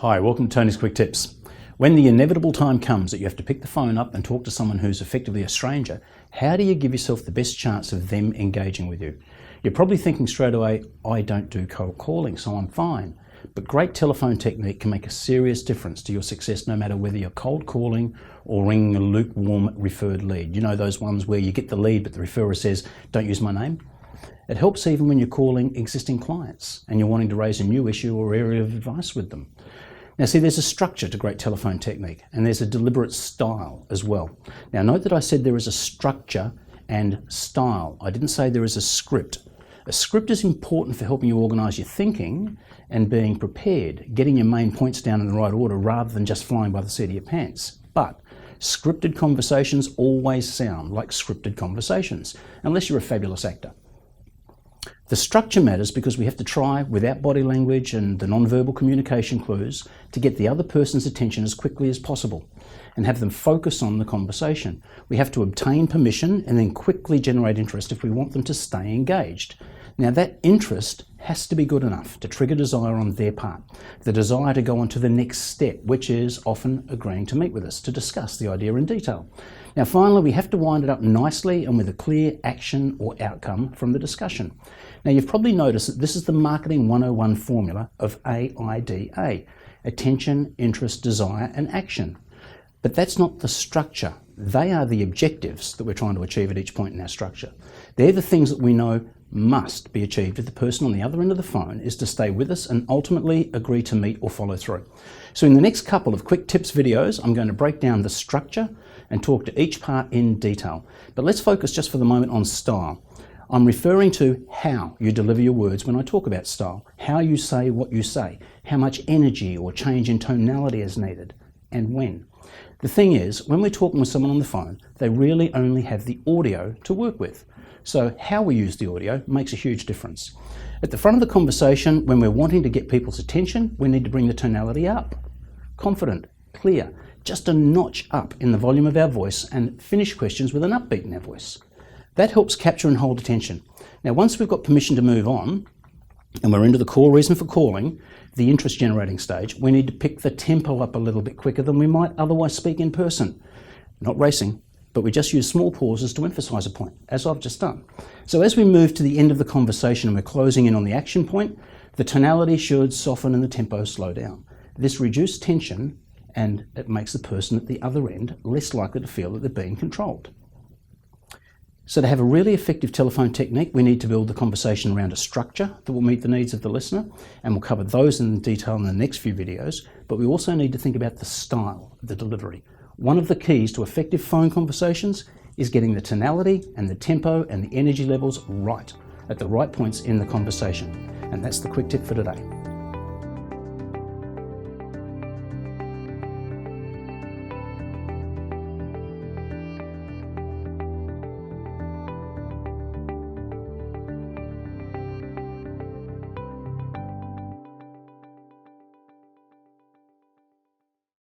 Hi, welcome to Tony's Quick Tips. When the inevitable time comes that you have to pick the phone up and talk to someone who's effectively a stranger, how do you give yourself the best chance of them engaging with you? You're probably thinking straight away, I don't do cold calling, so I'm fine. But great telephone technique can make a serious difference to your success no matter whether you're cold calling or ringing a lukewarm referred lead. You know those ones where you get the lead but the referrer says, don't use my name? It helps even when you're calling existing clients and you're wanting to raise a new issue or area of advice with them. Now see, there's a structure to great telephone technique and there's a deliberate style as well. Now note that I said there is a structure and style. I didn't say there is a script. A script is important for helping you organise your thinking and being prepared, getting your main points down in the right order rather than just flying by the seat of your pants. But scripted conversations always sound like scripted conversations, unless you're a fabulous actor. The structure matters because we have to try, without body language and the non-verbal communication clues, to get the other person's attention as quickly as possible and have them focus on the conversation. We have to obtain permission and then quickly generate interest if we want them to stay engaged. Now that interest has to be good enough to trigger desire on their part, the desire to go on to the next step, which is often agreeing to meet with us to discuss the idea in detail. Now finally, we have to wind it up nicely and with a clear action or outcome from the discussion. Now you've probably noticed that this is the Marketing 101 formula of AIDA, attention, interest, desire and action. But that's not the structure. They are the objectives that we're trying to achieve at each point in our structure. They're the things that we know must be achieved if the person on the other end of the phone is to stay with us and ultimately agree to meet or follow through. So in the next couple of quick tips videos, I'm going to break down the structure and talk to each part in detail. But let's focus just for the moment on style. I'm referring to how you deliver your words when I talk about style, how you say what you say, how much energy or change in tonality is needed, and when. The thing is, when we're talking with someone on the phone, they really only have the audio to work with. So how we use the audio makes a huge difference. At the front of the conversation, when we're wanting to get people's attention, we need to bring the tonality up. Confident, clear, just a notch up in the volume of our voice and finish questions with an upbeat in our voice. That helps capture and hold attention. Now once we've got permission to move on, and we're into the core reason for calling, the interest generating stage, we need to pick the tempo up a little bit quicker than we might otherwise speak in person. Not racing, but we just use small pauses to emphasize a point, as I've just done. So as we move to the end of the conversation and we're closing in on the action point, the tonality should soften and the tempo slow down. This reduces tension and it makes the person at the other end less likely to feel that they're being controlled. So to have a really effective telephone technique, we need to build the conversation around a structure that will meet the needs of the listener, and we'll cover those in detail in the next few videos, but we also need to think about the style of the delivery. One of the keys to effective phone conversations is getting the tonality and the tempo and the energy levels right at the right points in the conversation. And that's the quick tip for today.